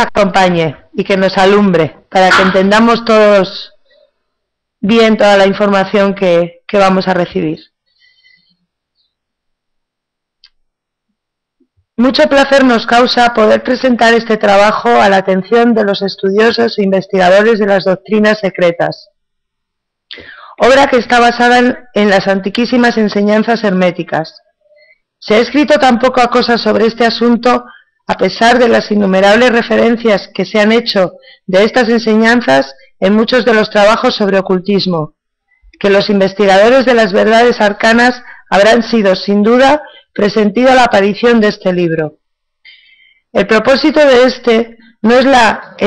acompañe y que nos alumbre para que entendamos todos bien toda la información que vamos a recibir. Mucho placer nos causa poder presentar este trabajo a la atención de los estudiosos e investigadores de las doctrinas secretas, obra que está basada en las antiquísimas enseñanzas herméticas. Se ha escrito tan poca cosa sobre este asunto, a pesar de las innumerables referencias que se han hecho de estas enseñanzas en muchos de los trabajos sobre ocultismo, que los investigadores de las verdades arcanas habrán sido, sin duda, presentido la aparición de este libro. El propósito de este no es la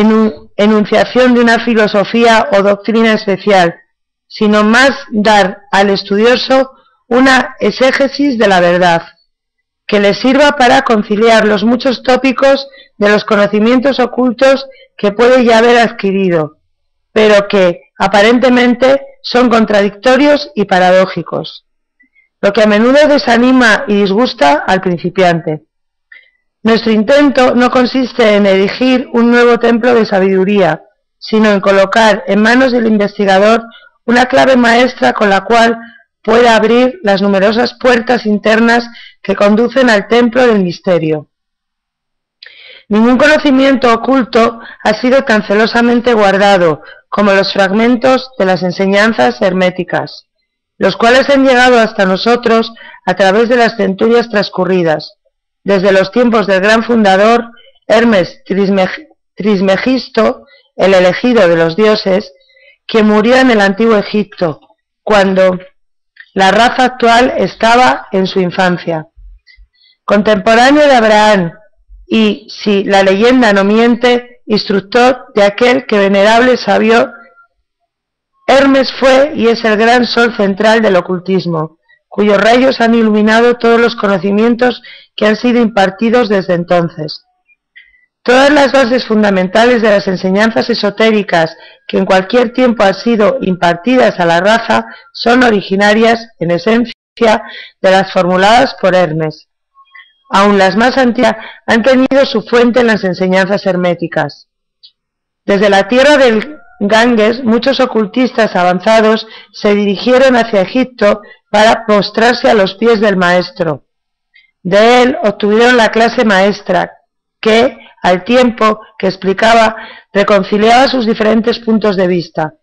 enunciación de una filosofía o doctrina especial, sino más dar al estudioso una exégesis de la verdad, que le sirva para conciliar los muchos tópicos de los conocimientos ocultos que puede ya haber adquirido, pero que aparentemente son contradictorios y paradójicos, lo que a menudo desanima y disgusta al principiante. Nuestro intento no consiste en erigir un nuevo templo de sabiduría, sino en colocar en manos del investigador una clave maestra con la cual pueda abrir las numerosas puertas internas que conducen al templo del misterio. Ningún conocimiento oculto ha sido tan celosamente guardado como los fragmentos de las enseñanzas herméticas, los cuales han llegado hasta nosotros a través de las centurias transcurridas, desde los tiempos del gran fundador Hermes Trismegisto, el elegido de los dioses, que murió en el antiguo Egipto, cuando la raza actual estaba en su infancia. Contemporáneo de Abraham y, si la leyenda no miente, instructor de aquel que venerable sabio, Hermes fue y es el gran sol central del ocultismo, cuyos rayos han iluminado todos los conocimientos que han sido impartidos desde entonces. Todas las bases fundamentales de las enseñanzas esotéricas que en cualquier tiempo han sido impartidas a la raza son originarias, en esencia, de las formuladas por Hermes. Aun las más antiguas han tenido su fuente en las enseñanzas herméticas. Desde la tierra del Ganges, muchos ocultistas avanzados se dirigieron hacia Egipto para postrarse a los pies del maestro. De él obtuvieron la clase maestra, que, al tiempo que explicaba, reconciliaba sus diferentes puntos de vista,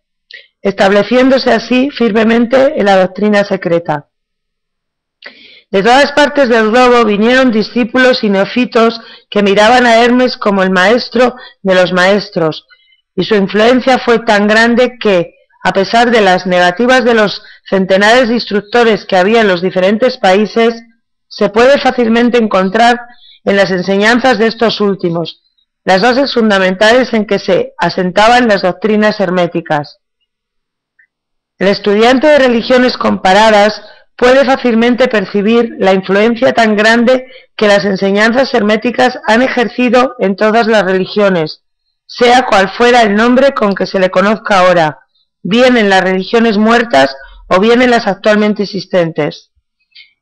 estableciéndose así firmemente en la doctrina secreta. De todas partes del globo vinieron discípulos y neófitos que miraban a Hermes como el maestro de los maestros, y su influencia fue tan grande que, a pesar de las negativas de los centenares de instructores que había en los diferentes países, se puede fácilmente encontrar en las enseñanzas de estos últimos las bases fundamentales en que se asentaban las doctrinas herméticas. El estudiante de religiones comparadas puede fácilmente percibir la influencia tan grande que las enseñanzas herméticas han ejercido en todas las religiones, sea cual fuera el nombre con que se le conozca ahora, bien en las religiones muertas o bien en las actualmente existentes.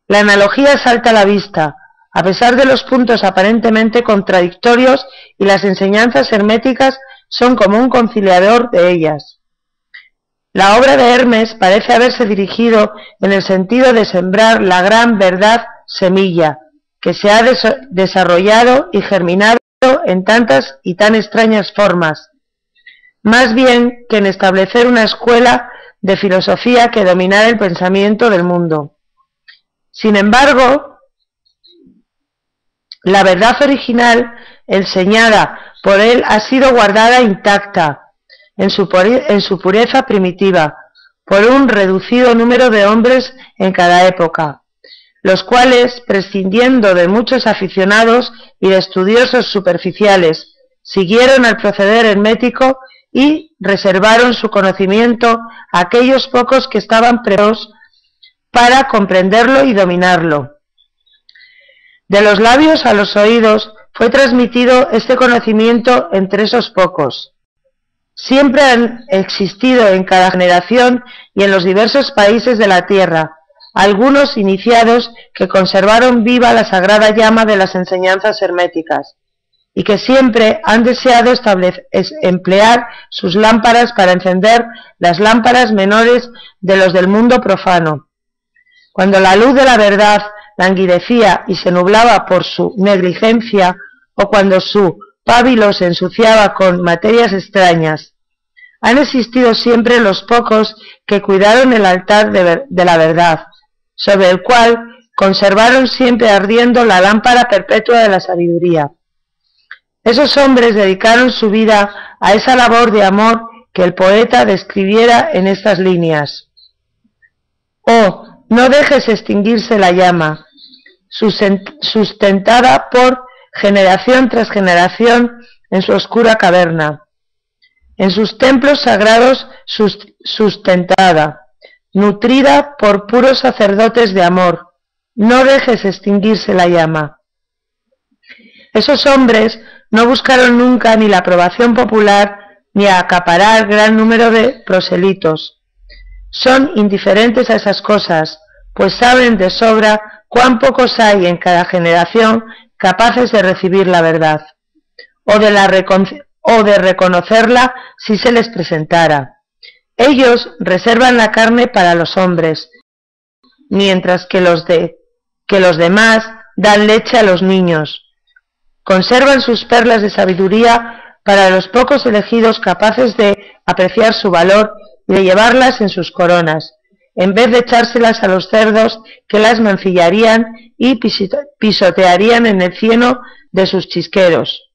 La analogía salta a la vista, a pesar de los puntos aparentemente contradictorios, y las enseñanzas herméticas son como un conciliador de ellas. La obra de Hermes parece haberse dirigido en el sentido de sembrar la gran verdad semilla, que se ha desarrollado y germinado en tantas y tan extrañas formas, más bien que en establecer una escuela de filosofía que dominara el pensamiento del mundo. Sin embargo, la verdad original enseñada por él ha sido guardada intacta en su pureza primitiva por un reducido número de hombres en cada época, los cuales, prescindiendo de muchos aficionados y de estudiosos superficiales, siguieron al proceder hermético y reservaron su conocimiento a aquellos pocos que estaban preparados para comprenderlo y dominarlo. De los labios a los oídos fue transmitido este conocimiento entre esos pocos. Siempre han existido en cada generación y en los diversos países de la tierra algunos iniciados que conservaron viva la sagrada llama de las enseñanzas herméticas, y que siempre han deseado emplear sus lámparas para encender las lámparas menores de los del mundo profano. Cuando la luz de la verdad languidecía y se nublaba por su negligencia, o cuando su pábilo se ensuciaba con materias extrañas, han existido siempre los pocos que cuidaron el altar de la verdad, sobre el cual conservaron siempre ardiendo la lámpara perpetua de la sabiduría. Esos hombres dedicaron su vida a esa labor de amor que el poeta describiera en estas líneas. Oh, no dejes extinguirse la llama, sustentada por generación tras generación en su oscura caverna, en sus templos sagrados sustentada, nutrida por puros sacerdotes de amor. No dejes extinguirse la llama. Esos hombres no buscaron nunca ni la aprobación popular ni a acaparar gran número de proselitos. Son indiferentes a esas cosas, pues saben de sobra cuán pocos hay en cada generación capaces de recibir la verdad, o de reconocerla si se les presentara. Ellos reservan la carne para los hombres, mientras que los demás dan leche a los niños. Conservan sus perlas de sabiduría para los pocos elegidos capaces de apreciar su valor y de llevarlas en sus coronas, en vez de echárselas a los cerdos que las mancillarían y pisotearían en el cieno de sus chisqueros.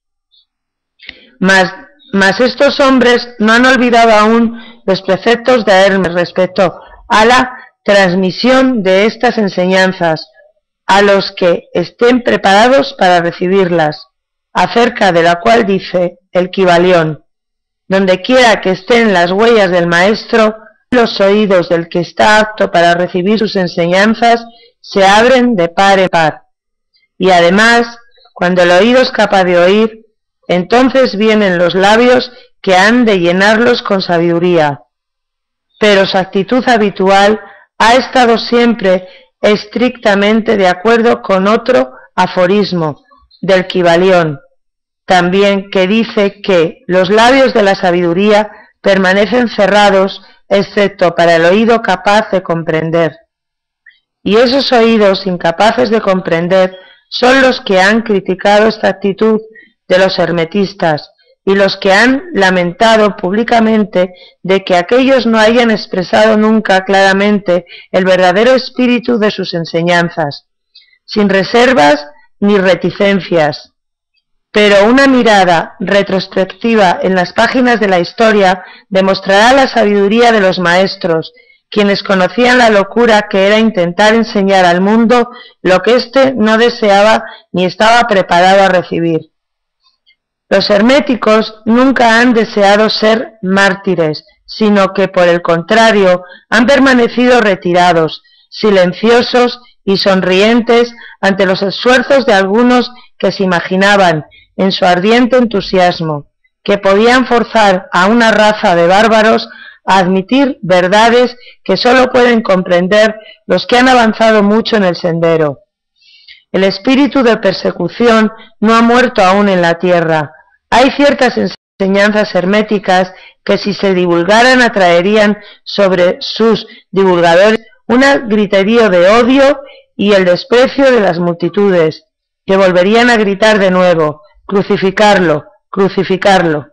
Mas estos hombres no han olvidado aún los preceptos de Hermes respecto a la transmisión de estas enseñanzas a los que estén preparados para recibirlas, acerca de la cual dice el Kybalión: donde quiera que estén las huellas del maestro, los oídos del que está apto para recibir sus enseñanzas se abren de par en par. Y además, cuando el oído es capaz de oír, entonces vienen los labios que han de llenarlos con sabiduría. Pero su actitud habitual ha estado siempre estrictamente de acuerdo con otro aforismo del Kybalión, también, que dice que los labios de la sabiduría permanecen cerrados excepto para el oído capaz de comprender. Y esos oídos incapaces de comprender son los que han criticado esta actitud de los hermetistas y los que han lamentado públicamente de que aquellos no hayan expresado nunca claramente el verdadero espíritu de sus enseñanzas, sin reservas ni reticencias. Pero una mirada retrospectiva en las páginas de la historia demostrará la sabiduría de los maestros, quienes conocían la locura que era intentar enseñar al mundo lo que éste no deseaba ni estaba preparado a recibir. Los herméticos nunca han deseado ser mártires, sino que por el contrario han permanecido retirados, silenciosos y sonrientes ante los esfuerzos de algunos que se imaginaban, en su ardiente entusiasmo, que podían forzar a una raza de bárbaros a admitir verdades que sólo pueden comprender los que han avanzado mucho en el sendero. El espíritu de persecución no ha muerto aún en la tierra. Hay ciertas enseñanzas herméticas que, si se divulgaran, atraerían sobre sus divulgadores un griterío de odio y el desprecio de las multitudes, que volverían a gritar de nuevo: crucificarlo, crucificarlo.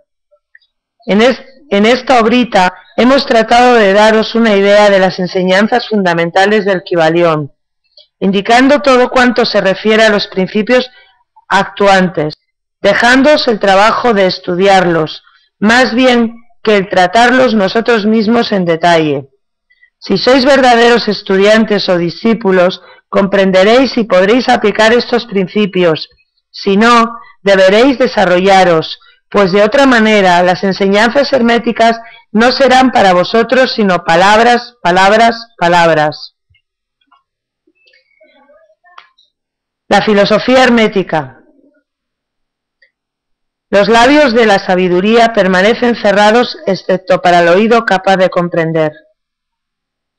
En esta obrita hemos tratado de daros una idea de las enseñanzas fundamentales del Kybalión, indicando todo cuanto se refiere a los principios actuantes, dejándoos el trabajo de estudiarlos, más bien que el tratarlos nosotros mismos en detalle. Si sois verdaderos estudiantes o discípulos, comprenderéis y podréis aplicar estos principios. Si no, deberéis desarrollaros, pues de otra manera las enseñanzas herméticas no serán para vosotros sino palabras, palabras, palabras. La filosofía hermética. Los labios de la sabiduría permanecen cerrados excepto para el oído capaz de comprender.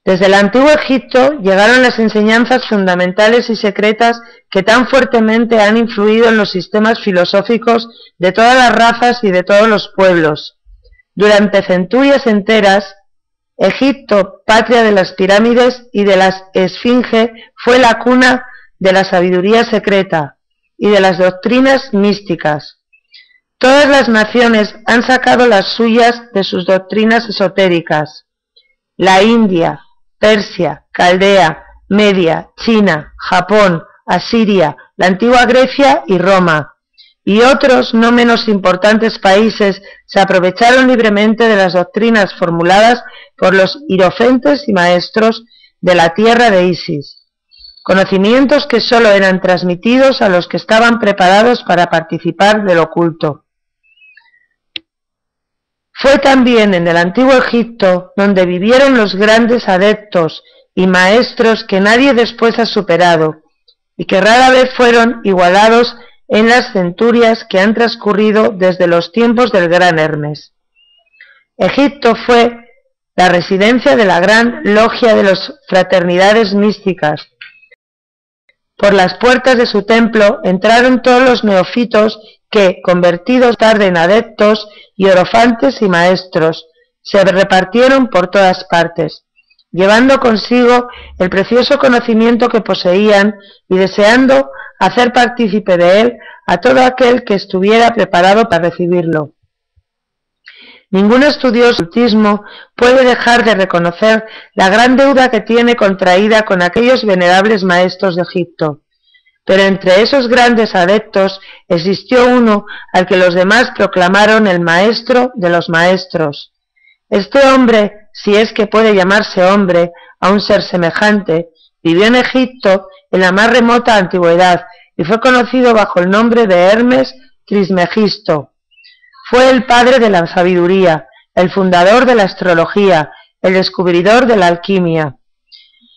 Desde el antiguo Egipto llegaron las enseñanzas fundamentales y secretas que tan fuertemente han influido en los sistemas filosóficos de todas las razas y de todos los pueblos. Durante centurias enteras, Egipto, patria de las pirámides y de la esfinge, fue la cuna de la sabiduría secreta y de las doctrinas místicas. Todas las naciones han sacado las suyas de sus doctrinas esotéricas. La India, Persia, Caldea, Media, China, Japón, Asiria, la antigua Grecia y Roma, y otros no menos importantes países se aprovecharon libremente de las doctrinas formuladas por los hierofantes y maestros de la tierra de Isis, conocimientos que sólo eran transmitidos a los que estaban preparados para participar del oculto. Fue también en el antiguo Egipto donde vivieron los grandes adeptos y maestros que nadie después ha superado, y que rara vez fueron igualados en las centurias que han transcurrido desde los tiempos del gran Hermes. Egipto fue la residencia de la gran logia de las fraternidades místicas. Por las puertas de su templo entraron todos los neófitos que, convertidos tarde en adeptos, hierofantes y maestros, se repartieron por todas partes, llevando consigo el precioso conocimiento que poseían y deseando hacer partícipe de él a todo aquel que estuviera preparado para recibirlo. Ningún estudioso del ocultismo puede dejar de reconocer la gran deuda que tiene contraída con aquellos venerables maestros de Egipto. Pero entre esos grandes adeptos existió uno al que los demás proclamaron el maestro de los maestros. Este hombre, si es que puede llamarse hombre a un ser semejante, vivió en Egipto en la más remota antigüedad y fue conocido bajo el nombre de Hermes Trismegisto. Fue el padre de la sabiduría, el fundador de la astrología, el descubridor de la alquimia.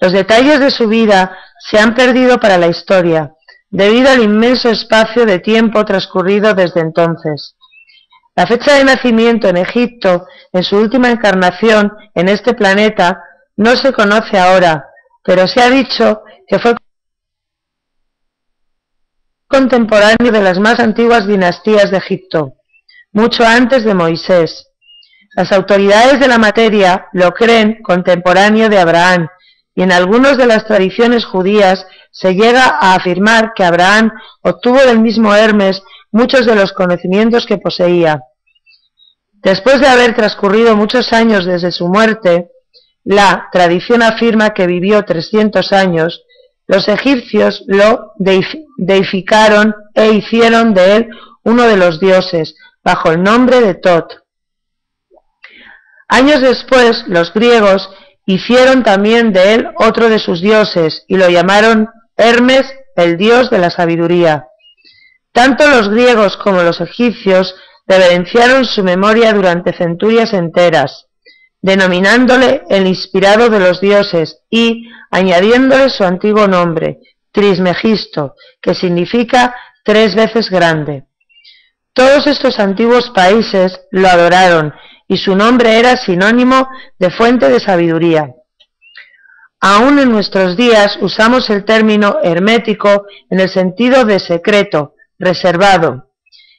Los detalles de su vida se han perdido para la historia, debido al inmenso espacio de tiempo transcurrido desde entonces. La fecha de nacimiento en Egipto, en su última encarnación en este planeta, no se conoce ahora, pero se ha dicho que fue contemporáneo de las más antiguas dinastías de Egipto, mucho antes de Moisés. Las autoridades de la materia lo creen contemporáneo de Abraham, y en algunas de las tradiciones judías se llega a afirmar que Abraham obtuvo del mismo Hermes muchos de los conocimientos que poseía. Después de haber transcurrido muchos años desde su muerte, la tradición afirma que vivió 300 años, los egipcios lo deificaron e hicieron de él uno de los dioses, bajo el nombre de Tot. Años después, los griegos hicieron también de él otro de sus dioses y lo llamaron Hermes, el dios de la sabiduría. Tanto los griegos como los egipcios reverenciaron su memoria durante centurias enteras, denominándole el inspirado de los dioses y añadiéndole su antiguo nombre, Trismegisto, que significa 3 veces grande. Todos estos antiguos países lo adoraron y su nombre era sinónimo de fuente de sabiduría. Aún en nuestros días usamos el término hermético en el sentido de secreto, reservado,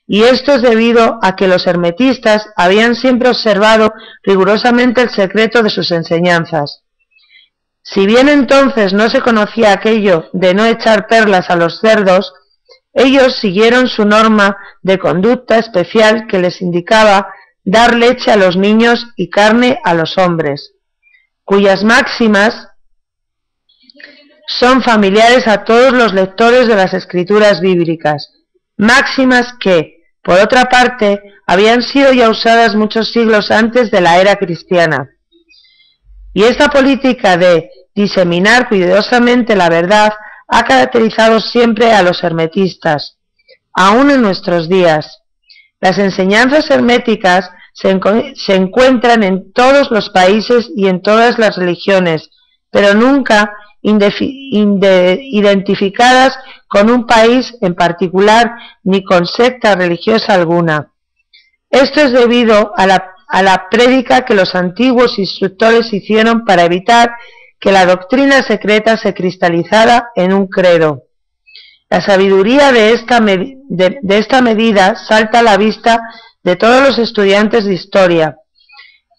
y esto es debido a que los hermetistas habían siempre observado rigurosamente el secreto de sus enseñanzas. Si bien entonces no se conocía aquello de no echar perlas a los cerdos, ellos siguieron su norma de conducta especial que les indicaba dar leche a los niños y carne a los hombres, cuyas máximas son familiares a todos los lectores de las escrituras bíblicas, máximas que, por otra parte, habían sido ya usadas muchos siglos antes de la era cristiana. Y esta política de diseminar cuidadosamente la verdad ha caracterizado siempre a los hermetistas, aún en nuestros días. Las enseñanzas herméticas se encuentran en todos los países y en todas las religiones, pero nunca identificadas con un país en particular ni con secta religiosa alguna. Esto es debido a la a la prédica que los antiguos instructores hicieron para evitar que la doctrina secreta se cristalizara en un credo. La sabiduría de esta medida salta a la vista de todos los estudiantes de historia.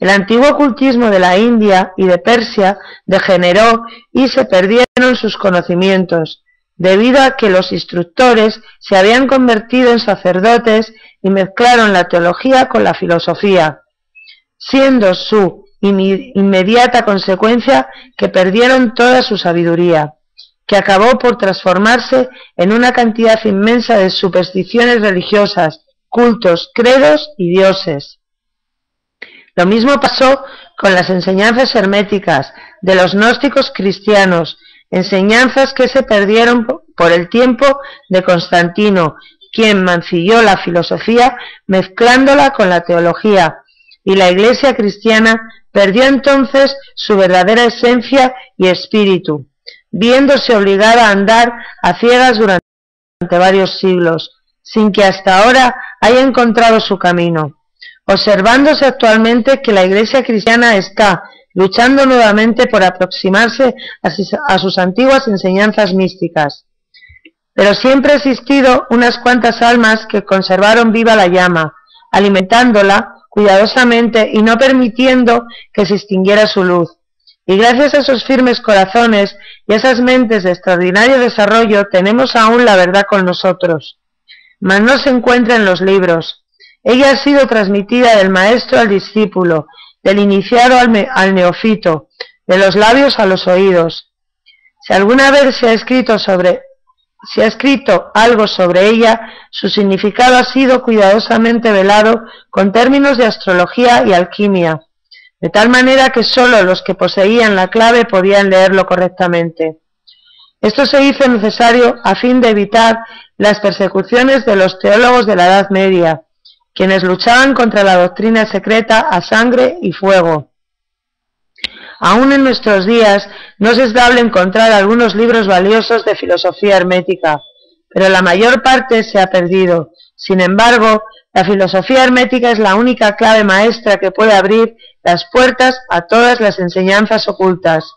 El antiguo ocultismo de la India y de Persia degeneró y se perdieron sus conocimientos, debido a que los instructores se habían convertido en sacerdotes y mezclaron la teología con la filosofía, siendo su inmediata consecuencia que perdieron toda su sabiduría, que acabó por transformarse en una cantidad inmensa de supersticiones religiosas, cultos, credos y dioses. Lo mismo pasó con las enseñanzas herméticas de los gnósticos cristianos, enseñanzas que se perdieron por el tiempo de Constantino, quien mancilló la filosofía mezclándola con la teología, y la Iglesia cristiana perdió entonces su verdadera esencia y espíritu, viéndose obligada a andar a ciegas durante varios siglos, sin que hasta ahora haya encontrado su camino, observándose actualmente que la Iglesia cristiana está luchando nuevamente por aproximarse a sus antiguas enseñanzas místicas. Pero siempre ha existido unas cuantas almas que conservaron viva la llama, alimentándola cuidadosamente y no permitiendo que se extinguiera su luz. Y gracias a esos firmes corazones y a esas mentes de extraordinario desarrollo tenemos aún la verdad con nosotros. Mas no se encuentra en los libros. Ella ha sido transmitida del maestro al discípulo, del iniciado al neófito, de los labios a los oídos. Si alguna vez se ha escrito algo sobre ella, su significado ha sido cuidadosamente velado con términos de astrología y alquimia, de tal manera que sólo los que poseían la clave podían leerlo correctamente. Esto se hizo necesario a fin de evitar las persecuciones de los teólogos de la Edad Media, quienes luchaban contra la doctrina secreta a sangre y fuego. Aún en nuestros días no es dable encontrar algunos libros valiosos de filosofía hermética, pero la mayor parte se ha perdido. Sin embargo, la filosofía hermética es la única clave maestra que puede abrir las puertas a todas las enseñanzas ocultas.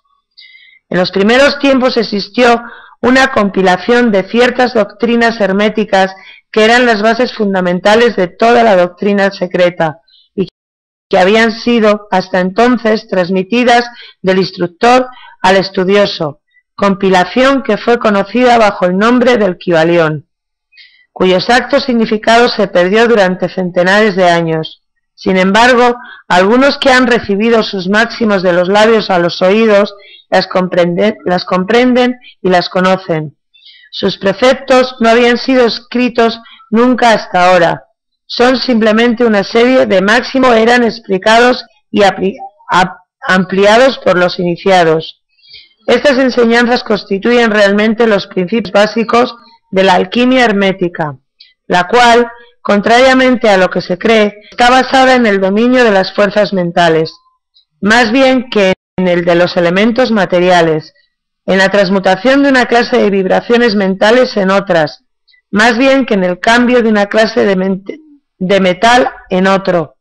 En los primeros tiempos existió una compilación de ciertas doctrinas herméticas que eran las bases fundamentales de toda la doctrina secreta y que habían sido hasta entonces transmitidas del instructor al estudioso, compilación que fue conocida bajo el nombre del Kybalión, cuyo exacto significado se perdió durante centenares de años. Sin embargo, algunos que han recibido sus máximos de los labios a los oídos las comprenden y las conocen. Sus preceptos no habían sido escritos nunca hasta ahora. Son simplemente una serie de máximos que eran explicados y ampliados por los iniciados. Estas enseñanzas constituyen realmente los principios básicos de la alquimia hermética, la cual, contrariamente a lo que se cree, está basada en el dominio de las fuerzas mentales, más bien que en el de los elementos materiales, en la transmutación de una clase de vibraciones mentales en otras, más bien que en el cambio de una clase de metal en otro.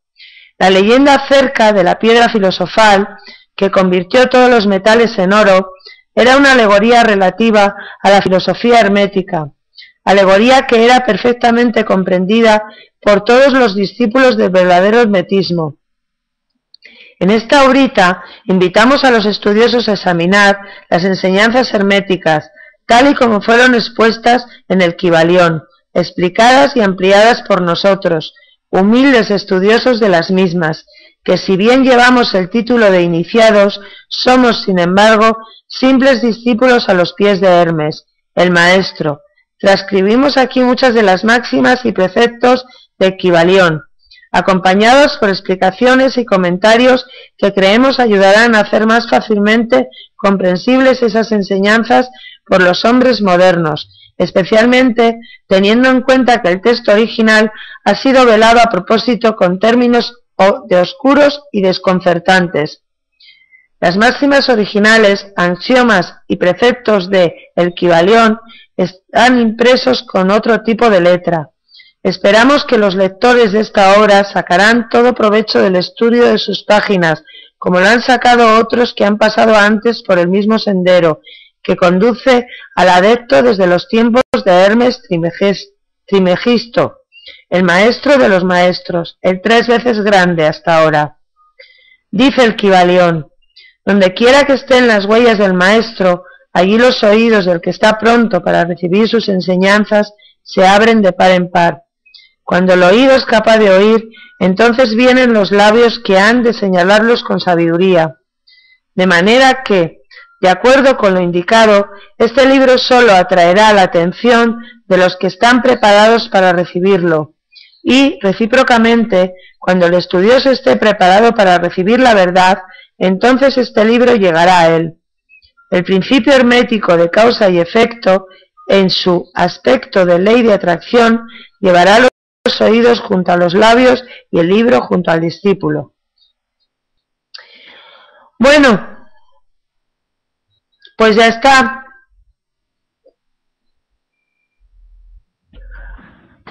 La leyenda acerca de la piedra filosofal, que convirtió todos los metales en oro, era una alegoría relativa a la filosofía hermética, alegoría que era perfectamente comprendida por todos los discípulos del verdadero hermetismo. En esta obrita invitamos a los estudiosos a examinar las enseñanzas herméticas, tal y como fueron expuestas en el Kybalión, explicadas y ampliadas por nosotros, humildes estudiosos de las mismas, que si bien llevamos el título de iniciados, somos, sin embargo, simples discípulos a los pies de Hermes, el maestro. Transcribimos aquí muchas de las máximas y preceptos del Kybalión, acompañados por explicaciones y comentarios que creemos ayudarán a hacer más fácilmente comprensibles esas enseñanzas por los hombres modernos, especialmente teniendo en cuenta que el texto original ha sido velado a propósito con términos de oscuros y desconcertantes. Las máximas originales, axiomas y preceptos de el Kybalión están impresos con otro tipo de letra, Esperamos que los lectores de esta obra sacarán todo provecho del estudio de sus páginas, como lo han sacado otros que han pasado antes por el mismo sendero, que conduce al adepto desde los tiempos de Hermes Trismegisto, el maestro de los maestros, el 3 veces grande hasta ahora. Dice el Kybalión: donde quiera que estén las huellas del maestro, allí los oídos del que está pronto para recibir sus enseñanzas se abren de par en par. Cuando el oído es capaz de oír, entonces vienen los labios que han de señalarlos con sabiduría. De manera que, de acuerdo con lo indicado, este libro solo atraerá la atención de los que están preparados para recibirlo, y, recíprocamente, cuando el estudioso esté preparado para recibir la verdad, entonces este libro llegará a él. El principio hermético de causa y efecto, en su aspecto de ley de atracción, llevará los oídos junto a los labios y el libro junto al discípulo. Bueno, pues ya está.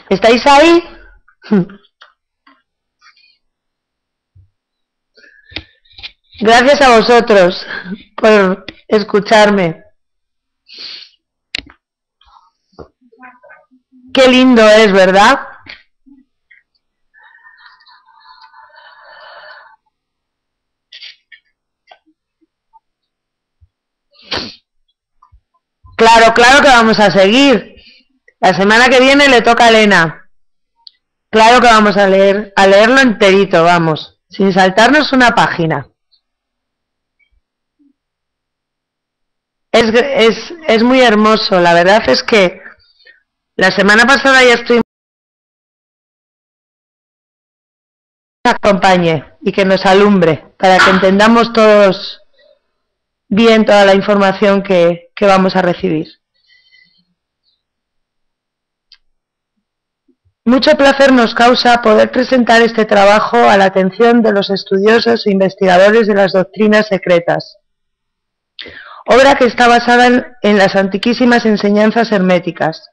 ¿Estáis ahí? Gracias a vosotros por escucharme. Qué lindo es, ¿verdad? Claro, claro que vamos a seguir. La semana que viene le toca a Elena. Claro que vamos a leerlo enterito, vamos, sin saltarnos una página. Es muy hermoso, la verdad es que la semana pasada ya estoy... que nos acompañe y que nos alumbre, para que entendamos todos bien toda la información que vamos a recibir. Mucho placer nos causa poder presentar este trabajo a la atención de los estudiosos e investigadores de las doctrinas secretas, obra que está basada en las antiquísimas enseñanzas herméticas.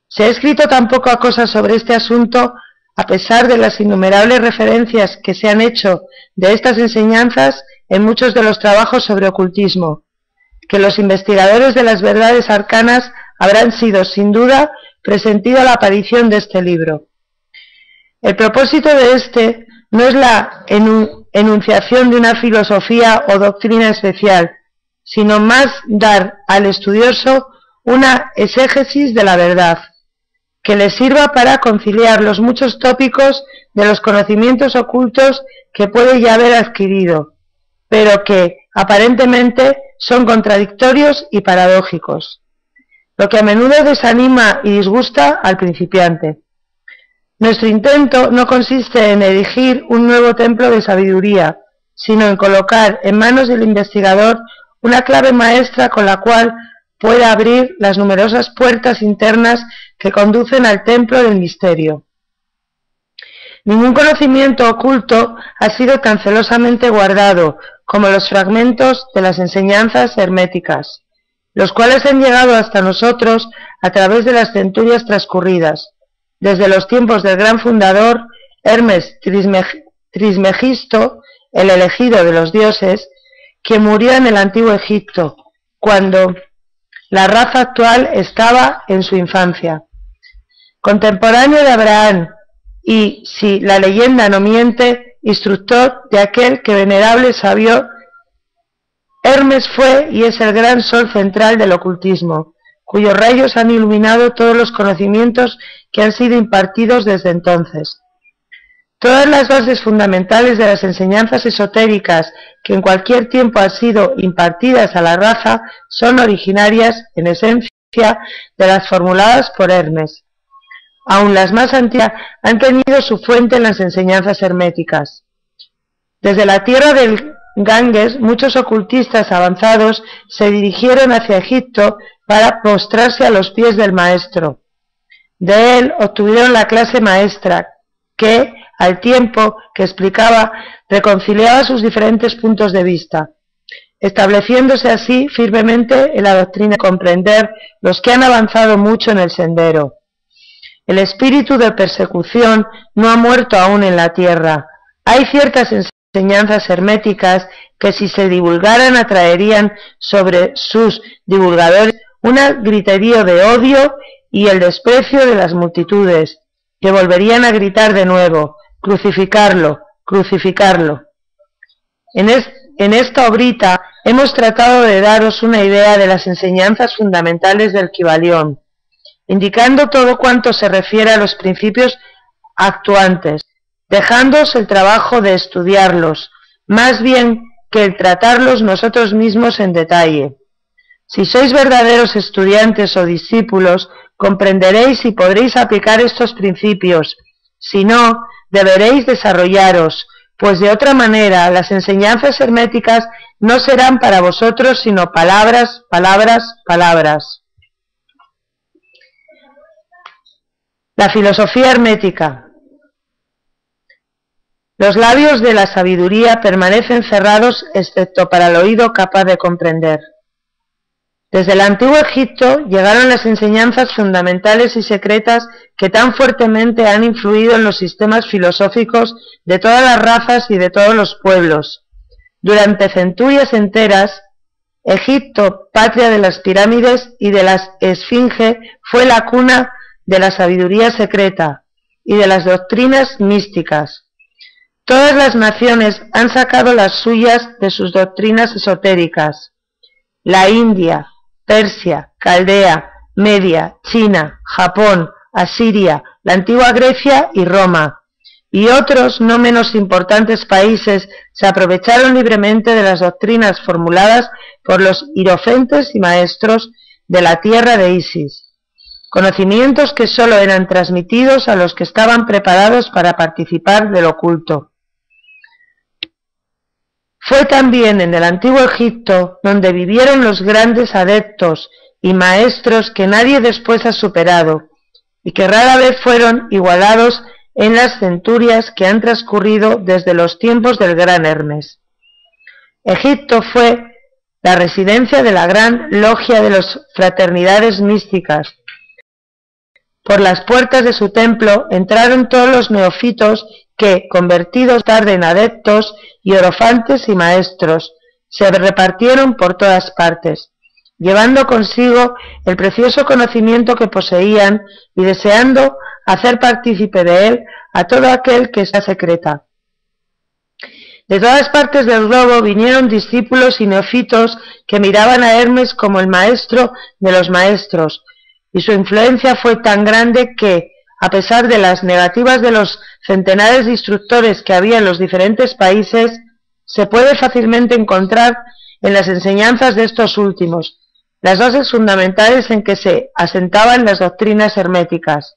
Se ha escrito tan poca cosa sobre este asunto, a pesar de las innumerables referencias que se han hecho de estas enseñanzas en muchos de los trabajos sobre ocultismo, que los investigadores de las verdades arcanas habrán sido, sin duda, presentido la aparición de este libro. El propósito de este no es la enunciación de una filosofía o doctrina especial, sino más dar al estudioso una exégesis de la verdad, que le sirva para conciliar los muchos tópicos de los conocimientos ocultos que puede ya haber adquirido, pero que, aparentemente, son contradictorios y paradójicos, lo que a menudo desanima y disgusta al principiante. Nuestro intento no consiste en erigir un nuevo templo de sabiduría, sino en colocar en manos del investigador una clave maestra con la cual pueda abrir las numerosas puertas internas que conducen al templo del misterio. Ningún conocimiento oculto ha sido tan celosamente guardado como los fragmentos de las enseñanzas herméticas, los cuales han llegado hasta nosotros a través de las centurias transcurridas, desde los tiempos del gran fundador Hermes Trismegisto, el elegido de los dioses, que murió en el antiguo Egipto, cuando la raza actual estaba en su infancia. Contemporáneo de Abraham y, si la leyenda no miente, instructor de aquel que venerable sabio, Hermes fue y es el gran sol central del ocultismo, cuyos rayos han iluminado todos los conocimientos que han sido impartidos desde entonces. Todas las bases fundamentales de las enseñanzas esotéricas que en cualquier tiempo han sido impartidas a la raza son originarias, en esencia, de las formuladas por Hermes. Aun las más antiguas han tenido su fuente en las enseñanzas herméticas. Desde la tierra del Ganges, muchos ocultistas avanzados se dirigieron hacia Egipto para postrarse a los pies del maestro. De él obtuvieron la clase maestra, que, al tiempo que explicaba, reconciliaba sus diferentes puntos de vista, estableciéndose así firmemente en la doctrina de comprender los que han avanzado mucho en el sendero. El espíritu de persecución no ha muerto aún en la tierra. Hay ciertas enseñanzas herméticas que si se divulgaran atraerían sobre sus divulgadores un griterío de odio y el desprecio de las multitudes, que volverían a gritar de nuevo: crucificarlo, crucificarlo. En esta obrita hemos tratado de daros una idea de las enseñanzas fundamentales del Kybalión, indicando todo cuanto se refiere a los principios actuantes, dejándoos el trabajo de estudiarlos, más bien que el tratarlos nosotros mismos en detalle. Si sois verdaderos estudiantes o discípulos, comprenderéis y podréis aplicar estos principios. Si no, deberéis desarrollaros, pues de otra manera las enseñanzas herméticas no serán para vosotros sino palabras, palabras, palabras. La filosofía hermética. Los labios de la sabiduría permanecen cerrados excepto para el oído capaz de comprender. Desde el antiguo Egipto llegaron las enseñanzas fundamentales y secretas que tan fuertemente han influido en los sistemas filosóficos de todas las razas y de todos los pueblos. Durante centurias enteras, Egipto, patria de las pirámides y de la esfinge, fue la cuna de la sabiduría secreta y de las doctrinas místicas. Todas las naciones han sacado las suyas de sus doctrinas esotéricas. La India, Persia, Caldea, Media, China, Japón, Asiria, la antigua Grecia y Roma, y otros no menos importantes países se aprovecharon libremente de las doctrinas formuladas por los hierofentes y maestros de la tierra de Isis, conocimientos que sólo eran transmitidos a los que estaban preparados para participar del oculto. Fue también en el antiguo Egipto donde vivieron los grandes adeptos y maestros que nadie después ha superado, y que rara vez fueron igualados en las centurias que han transcurrido desde los tiempos del gran Hermes. Egipto fue la residencia de la gran logia de las fraternidades místicas. Por las puertas de su templo entraron todos los neófitos que, convertidos tarde en adeptos, hierofantes y maestros, se repartieron por todas partes, llevando consigo el precioso conocimiento que poseían y deseando hacer partícipe de él a todo aquel que está secreta. De todas partes del globo vinieron discípulos y neófitos que miraban a Hermes como el maestro de los maestros, y su influencia fue tan grande que, a pesar de las negativas de los centenares de instructores que había en los diferentes países, se puede fácilmente encontrar en las enseñanzas de estos últimos las bases fundamentales en que se asentaban las doctrinas herméticas.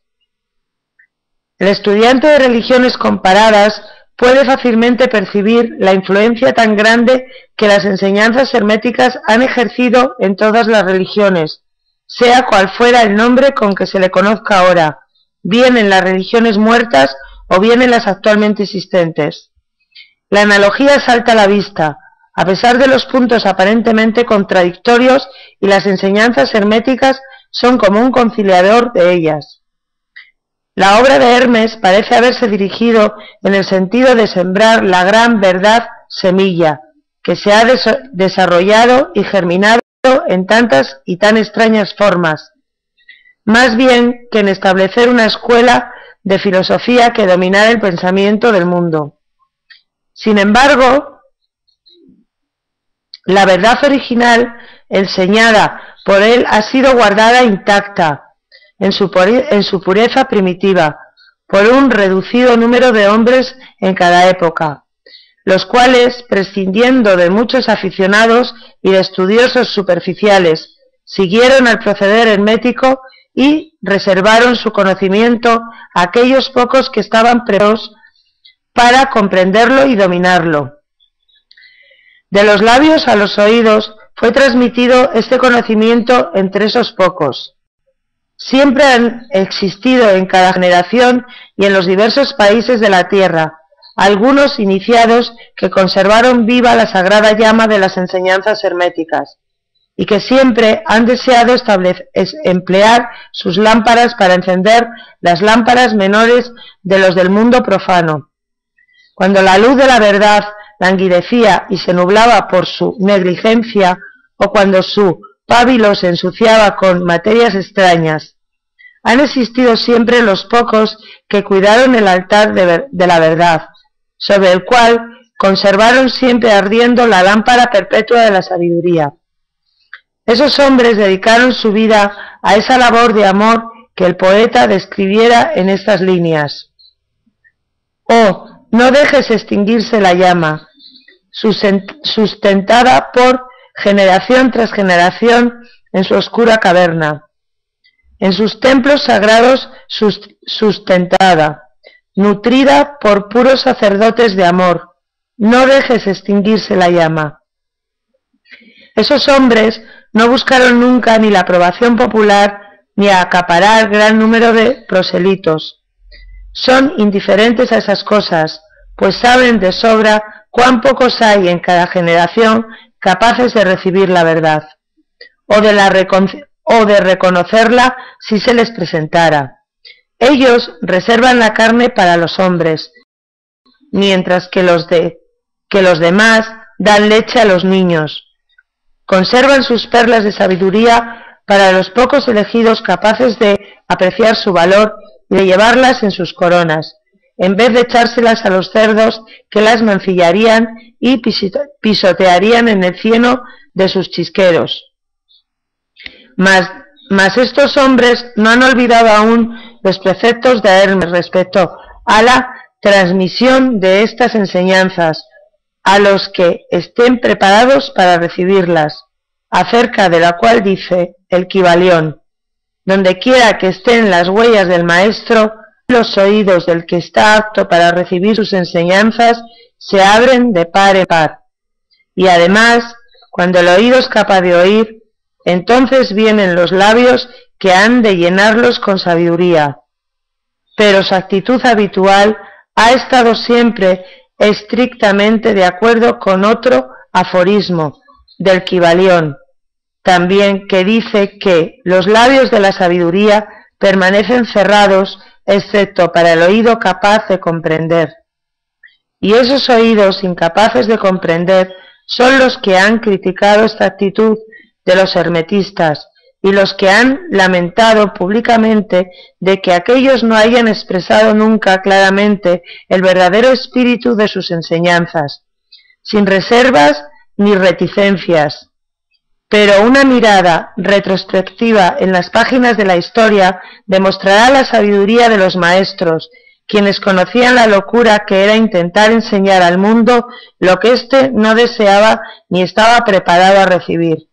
El estudiante de religiones comparadas puede fácilmente percibir la influencia tan grande que las enseñanzas herméticas han ejercido en todas las religiones, sea cual fuera el nombre con que se le conozca ahora, bien en las religiones muertas o bien en las actualmente existentes. La analogía salta a la vista, a pesar de los puntos aparentemente contradictorios, y las enseñanzas herméticas son como un conciliador de ellas. La obra de Hermes parece haberse dirigido en el sentido de sembrar la gran verdad semilla, que se ha desarrollado y germinado en tantas y tan extrañas formas, más bien que en establecer una escuela de filosofía que dominara el pensamiento del mundo. Sin embargo, la verdad original enseñada por él ha sido guardada intacta en su pureza primitiva por un reducido número de hombres en cada época, los cuales, prescindiendo de muchos aficionados y de estudiosos superficiales, siguieron al proceder hermético y reservaron su conocimiento a aquellos pocos que estaban preparados para comprenderlo y dominarlo. De los labios a los oídos fue transmitido este conocimiento entre esos pocos. Siempre han existido en cada generación y en los diversos países de la tierra algunos iniciados que conservaron viva la sagrada llama de las enseñanzas herméticas. y que siempre han deseado emplear sus lámparas para encender las lámparas menores de los del mundo profano. Cuando la luz de la verdad languidecía y se nublaba por su negligencia, o cuando su pábilo se ensuciaba con materias extrañas, han existido siempre los pocos que cuidaron el altar de la verdad, sobre el cual conservaron siempre ardiendo la lámpara perpetua de la sabiduría. Esos hombres dedicaron su vida a esa labor de amor que el poeta describiera en estas líneas. Oh, no dejes extinguirse la llama, sustentada por generación tras generación en su oscura caverna, en sus templos sagrados sustentada, nutrida por puros sacerdotes de amor. No dejes extinguirse la llama. Esos hombres no buscaron nunca ni la aprobación popular ni a acaparar gran número de proselitos. Son indiferentes a esas cosas, pues saben de sobra cuán pocos hay en cada generación capaces de recibir la verdad, o de reconocerla si se les presentara. Ellos reservan la carne para los hombres, mientras que los demás dan leche a los niños. Conservan sus perlas de sabiduría para los pocos elegidos capaces de apreciar su valor y de llevarlas en sus coronas, en vez de echárselas a los cerdos que las mancillarían y pisotearían en el cieno de sus chisqueros. Mas estos hombres no han olvidado aún los preceptos de Hermes respecto a la transmisión de estas enseñanzas a los que estén preparados para recibirlas, acerca de la cual dice el Kybalión: donde quiera que estén las huellas del maestro, los oídos del que está apto para recibir sus enseñanzas se abren de par en par. Y además, cuando el oído es capaz de oír, entonces vienen los labios que han de llenarlos con sabiduría. Pero su actitud habitual ha estado siempre estrictamente de acuerdo con otro aforismo del Kybalión, también, que dice que los labios de la sabiduría permanecen cerrados excepto para el oído capaz de comprender. Y esos oídos incapaces de comprender son los que han criticado esta actitud de los hermetistas y los que han lamentado públicamente de que aquellos no hayan expresado nunca claramente el verdadero espíritu de sus enseñanzas, sin reservas ni reticencias. Pero una mirada retrospectiva en las páginas de la historia demostrará la sabiduría de los maestros, quienes conocían la locura que era intentar enseñar al mundo lo que éste no deseaba ni estaba preparado a recibir.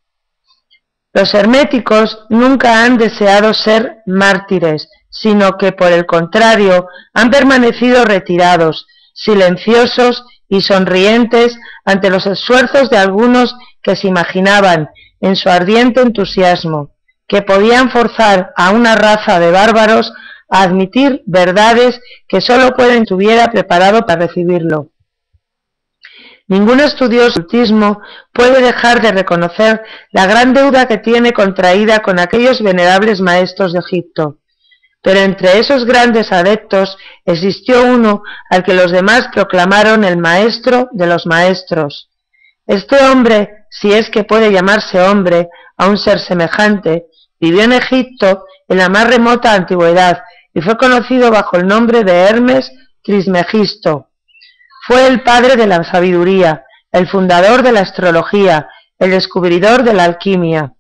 Los herméticos nunca han deseado ser mártires, sino que por el contrario han permanecido retirados, silenciosos y sonrientes ante los esfuerzos de algunos que se imaginaban, en su ardiente entusiasmo, que podían forzar a una raza de bárbaros a admitir verdades que sólo quien estuviera preparado para recibirlo. Ningún estudioso del ocultismo puede dejar de reconocer la gran deuda que tiene contraída con aquellos venerables maestros de Egipto. Pero entre esos grandes adeptos existió uno al que los demás proclamaron el maestro de los maestros. Este hombre, si es que puede llamarse hombre a un ser semejante, vivió en Egipto en la más remota antigüedad y fue conocido bajo el nombre de Hermes Trismegisto. Fue el padre de la sabiduría, el fundador de la astrología, el descubridor de la alquimia.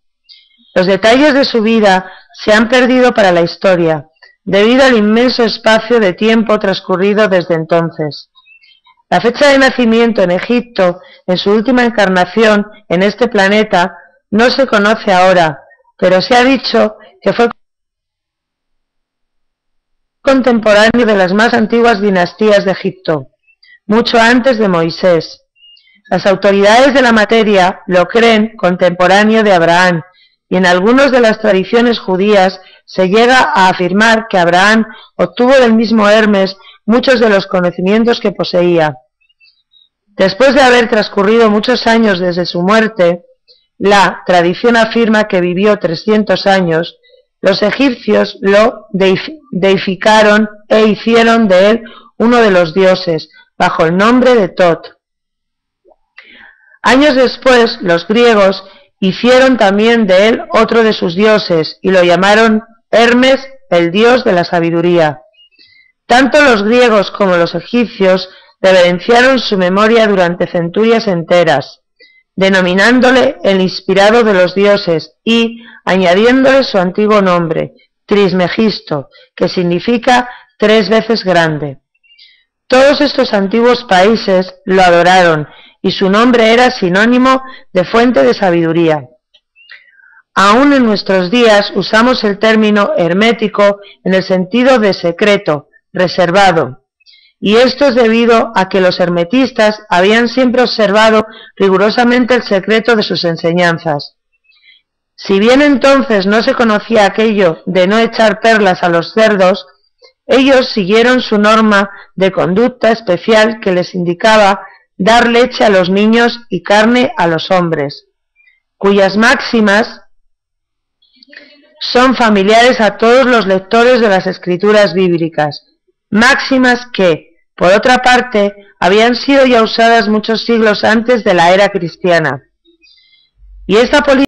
Los detalles de su vida se han perdido para la historia, debido al inmenso espacio de tiempo transcurrido desde entonces. La fecha de nacimiento en Egipto, en su última encarnación en este planeta, no se conoce ahora, pero se ha dicho que fue contemporáneo de las más antiguas dinastías de Egipto, mucho antes de Moisés. Las autoridades de la materia lo creen contemporáneo de Abraham, y en algunas de las tradiciones judías se llega a afirmar que Abraham obtuvo del mismo Hermes muchos de los conocimientos que poseía. Después de haber transcurrido muchos años desde su muerte, la tradición afirma que vivió 300 años, los egipcios lo deificaron e hicieron de él uno de los dioses, bajo el nombre de Tot. Años después, los griegos hicieron también de él otro de sus dioses y lo llamaron Hermes, el dios de la sabiduría. Tanto los griegos como los egipcios reverenciaron su memoria durante centurias enteras, denominándole el inspirado de los dioses y añadiéndole su antiguo nombre, Trismegisto, que significa 3 veces grande. Todos estos antiguos países lo adoraron y su nombre era sinónimo de fuente de sabiduría. Aún en nuestros días usamos el término hermético en el sentido de secreto, reservado, y esto es debido a que los hermetistas habían siempre observado rigurosamente el secreto de sus enseñanzas. Si bien entonces no se conocía aquello de no echar perlas a los cerdos, ellos siguieron su norma de conducta especial que les indicaba dar leche a los niños y carne a los hombres, cuyas máximas son familiares a todos los lectores de las escrituras bíblicas, máximas que, por otra parte, habían sido ya usadas muchos siglos antes de la era cristiana. Y esta política